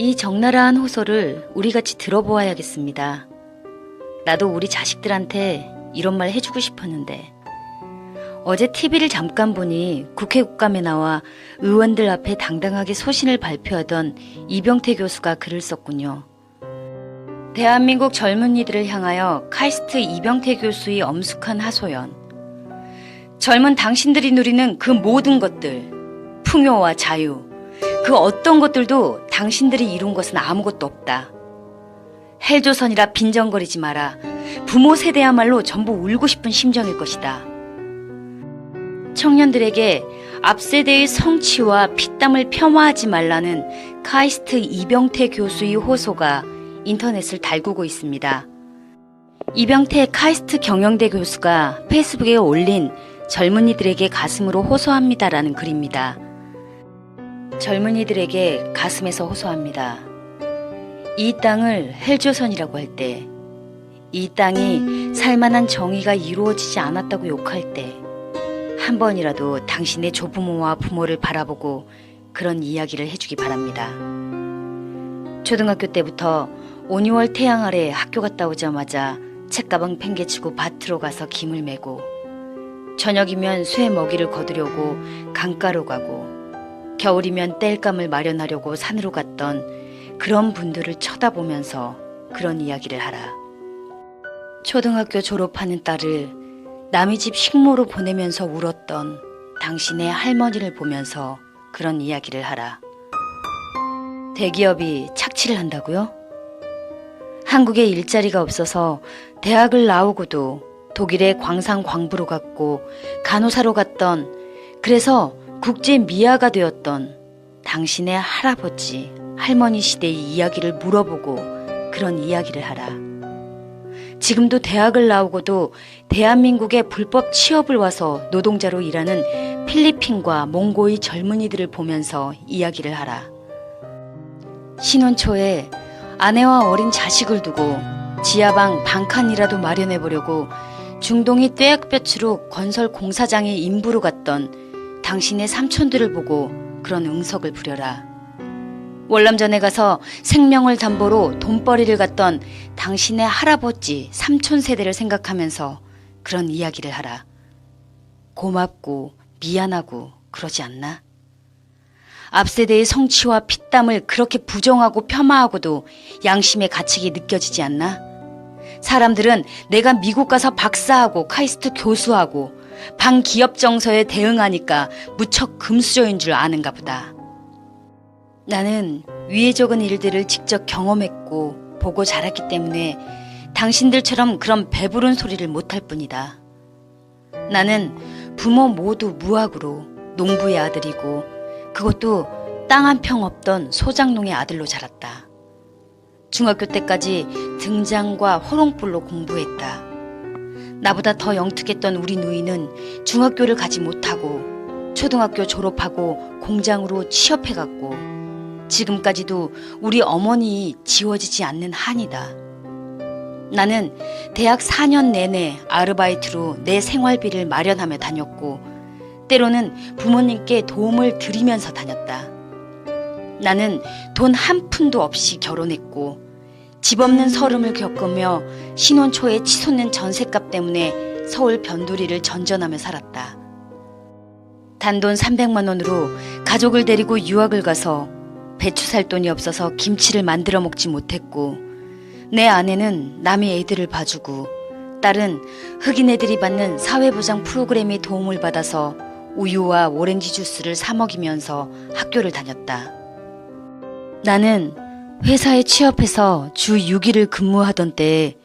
이 적나라한 호소를 우리 같이 들어보아야겠습니다. 나도 우리 자식들한테 이런 말 해주고 싶었는데 어제 TV를 잠깐 보니 국회 국감에 나와 의원들 앞에 당당하게 소신을 발표하던 이병태 교수가 글을 썼군요. 대한민국 젊은이들을 향하여 카이스트 이병태 교수의 엄숙한 하소연. 젊은 당신들이 누리는 그 모든 것들, 풍요와 자유, 그 어떤 것들도 당신들이 이룬 것은 아무것도 없다. 헬조선이라 빈정거리지 마라. 부모 세대야말로 전부 울고 싶은 심정일 것이다. 청년들에게 앞세대의 성취와 피땀을 폄하하지 말라는 카이스트 이병태 교수의 호소가 인터넷을 달구고 있습니다. 이병태 카이스트 경영대 교수가 페이스북에 올린 젊은이들에게 가슴으로 호소합니다라는 글입니다. 젊은이들에게 가슴에서 호소합니다. 이 땅을 헬조선이라고 할 때, 이 땅이 살만한 정의가 이루어지지 않았다고 욕할 때, 한 번이라도 당신의 조부모와 부모를 바라보고 그런 이야기를 해주기 바랍니다. 초등학교 때부터 5, 6월 태양 아래 학교 갔다 오자마자 책가방 팽개치고 밭으로 가서 김을 메고, 저녁이면 쇠 먹이를 거두려고 강가로 가고, 겨울이면 땔감을 마련하려고 산으로 갔던 그런 분들을 쳐다보면서 그런 이야기를 하라. 초등학교 졸업하는 딸을 남의 집 식모로 보내면서 울었던 당신의 할머니를 보면서 그런 이야기를 하라. 대기업이 착취를 한다고요? 한국에 일자리가 없어서 대학을 나오고도 독일의 광산 광부로 갔고 간호사로 갔던, 그래서 국제 미아가 되었던 당신의 할아버지, 할머니 시대의 이야기를 물어보고 그런 이야기를 하라. 지금도 대학을 나오고도 대한민국에 불법 취업을 와서 노동자로 일하는 필리핀과 몽고의 젊은이들을 보면서 이야기를 하라. 신혼 초에 아내와 어린 자식을 두고 지하방 반칸이라도 마련해보려고 중동의 떼약볕으로 건설 공사장에 임부로 갔던 당신의 삼촌들을 보고 그런 응석을 부려라. 월남전에 가서 생명을 담보로 돈벌이를 갔던 당신의 할아버지, 삼촌 세대를 생각하면서 그런 이야기를 하라. 고맙고 미안하고 그러지 않나? 앞세대의 성취와 피땀을 그렇게 부정하고 폄하하고도 양심의 가책이 느껴지지 않나? 사람들은 내가 미국 가서 박사하고 카이스트 교수하고 반기업 정서에 대응하니까 무척 금수저인 줄 아는가 보다. 나는 위에 적은 일들을 직접 경험했고 보고 자랐기 때문에 당신들처럼 그런 배부른 소리를 못할 뿐이다. 나는 부모 모두 무학으로 농부의 아들이고 그것도 땅 한 평 없던 소장농의 아들로 자랐다. 중학교 때까지 등장과 호롱불로 공부했다. 나보다 더 영특했던 우리 누이는 중학교를 가지 못하고 초등학교 졸업하고 공장으로 취업해갔고 지금까지도 우리 어머니 지워지지 않는 한이다. 나는 대학 4년 내내 아르바이트로 내 생활비를 마련하며 다녔고 때로는 부모님께 도움을 드리면서 다녔다. 나는 돈 한 푼도 없이 결혼했고 집 없는 서름을 겪으며 신혼 초에 치솟는 전셋값 때문에 서울 변두리를 전전하며 살았다. 단돈 300만 원으로 가족을 데리고 유학을 가서 배추 살 돈이 없어서 김치를 만들어 먹지 못했고 내 아내는 남의 애들을 봐주고 딸은 흑인 애들이 받는 사회보장 프로그램의 도움을 받아서 우유와 오렌지 주스를 사 먹이면서 학교를 다녔다. 나는 회사에 취업해서 주 6일을 근무하던 때에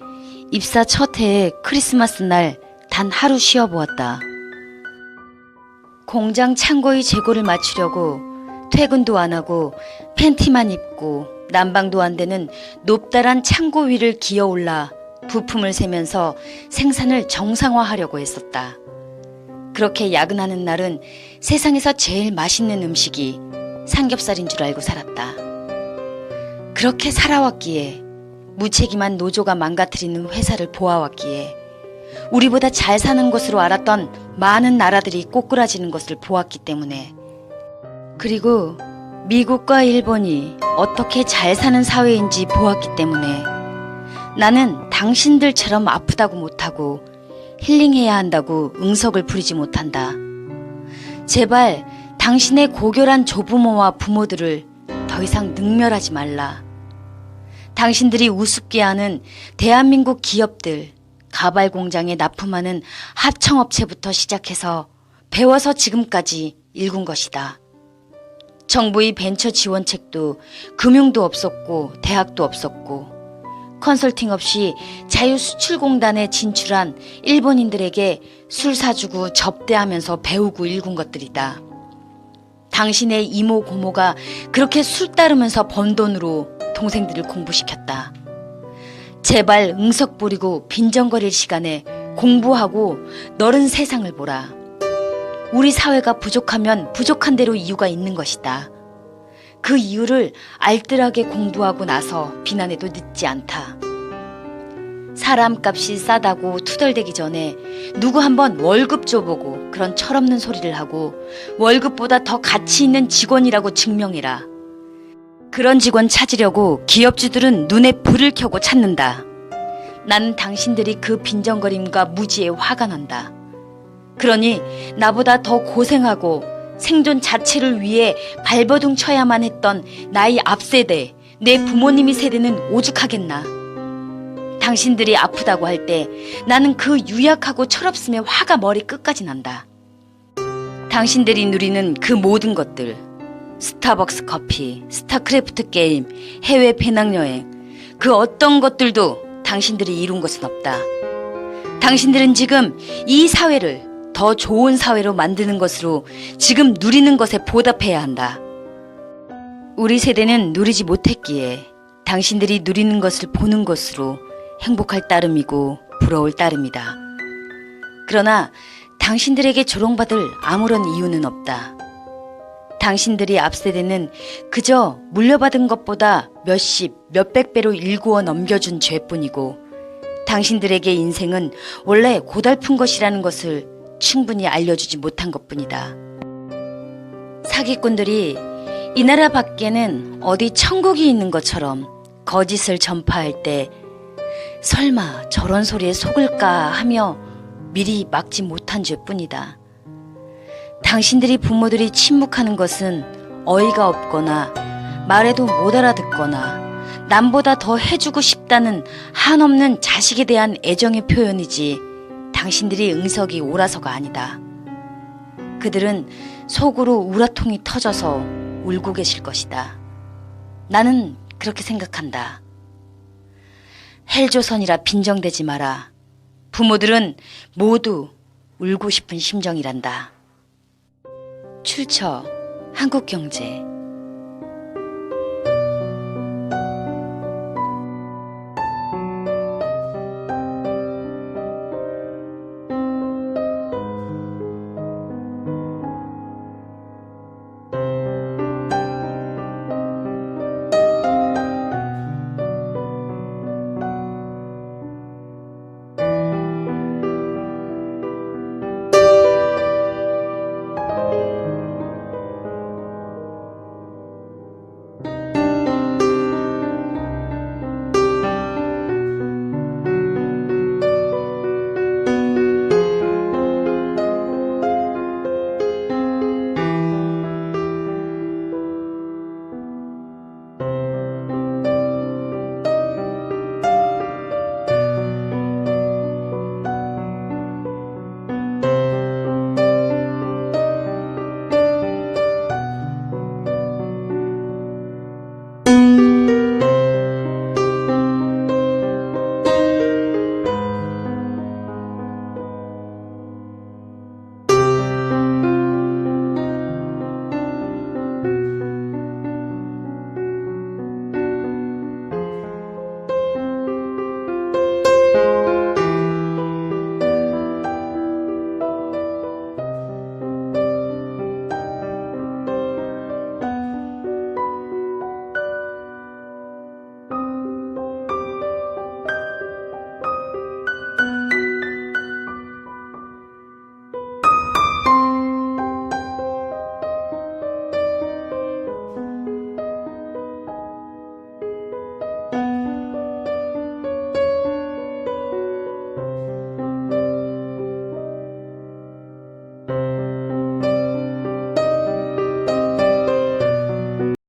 입사 첫 해에 크리스마스 날 단 하루 쉬어보았다. 공장 창고의 재고를 맞추려고 퇴근도 안 하고 팬티만 입고 난방도 안 되는 높다란 창고 위를 기어올라 부품을 세면서 생산을 정상화하려고 했었다. 그렇게 야근하는 날은 세상에서 제일 맛있는 음식이 삼겹살인 줄 알고 살았다. 그렇게 살아왔기에 무책임한 노조가 망가뜨리는 회사를 보아왔기에 우리보다 잘 사는 것으로 알았던 많은 나라들이 꼬꾸라지는 것을 보았기 때문에 그리고 미국과 일본이 어떻게 잘 사는 사회인지 보았기 때문에 나는 당신들처럼 아프다고 못하고 힐링해야 한다고 응석을 부리지 못한다. 제발 당신의 고결한 조부모와 부모들을 더 이상 능멸하지 말라. 당신들이 우습게 하는 대한민국 기업들, 가발 공장에 납품하는 하청업체부터 시작해서 배워서 지금까지 일군 것이다. 정부의 벤처 지원책도 금융도 없었고 대학도 없었고 컨설팅 없이 자유수출공단에 진출한 일본인들에게 술 사주고 접대하면서 배우고 일군 것들이다. 당신의 이모 고모가 그렇게 술 따르면서 번 돈으로 동생들을 공부시켰다. 제발 응석 부리고 빈정거릴 시간에 공부하고 너른 세상을 보라. 우리 사회가 부족하면 부족한 대로 이유가 있는 것이다. 그 이유를 알뜰하게 공부하고 나서 비난해도 늦지 않다. 사람값이 싸다고 투덜대기 전에 누구 한번 월급 줘보고 그런 철없는 소리를 하고 월급보다 더 가치 있는 직원이라고 증명해라. 그런 직원 찾으려고 기업주들은 눈에 불을 켜고 찾는다. 나는 당신들이 그 빈정거림과 무지에 화가 난다. 그러니 나보다 더 고생하고 생존 자체를 위해 발버둥 쳐야만 했던 나의 앞세대, 내 부모님이 세대는 오죽하겠나. 당신들이 아프다고 할 때 나는 그 유약하고 철없음에 화가 머리 끝까지 난다. 당신들이 누리는 그 모든 것들, 스타벅스 커피, 스타크래프트 게임, 해외 배낭여행, 그 어떤 것들도 당신들이 이룬 것은 없다. 당신들은 지금 이 사회를 더 좋은 사회로 만드는 것으로 지금 누리는 것에 보답해야 한다. 우리 세대는 누리지 못했기에 당신들이 누리는 것을 보는 것으로 행복할 따름이고 부러울 따름이다. 그러나 당신들에게 조롱받을 아무런 이유는 없다. 당신들이 앞세대는 그저 물려받은 것보다 몇십, 몇백 배로 일구어 넘겨준 죄뿐이고 당신들에게 인생은 원래 고달픈 것이라는 것을 충분히 알려주지 못한 것뿐이다. 사기꾼들이 이 나라 밖에는 어디 천국이 있는 것처럼 거짓을 전파할 때 설마 저런 소리에 속을까 하며 미리 막지 못한 죄뿐이다. 당신들이 부모들이 침묵하는 것은 어이가 없거나 말해도 못 알아듣거나 남보다 더 해주고 싶다는 한없는 자식에 대한 애정의 표현이지 당신들이 응석이 옳아서가 아니다. 그들은 속으로 우라통이 터져서 울고 계실 것이다. 나는 그렇게 생각한다. 헬조선이라 빈정대지 마라. 부모들은 모두 울고 싶은 심정이란다. 출처 한국경제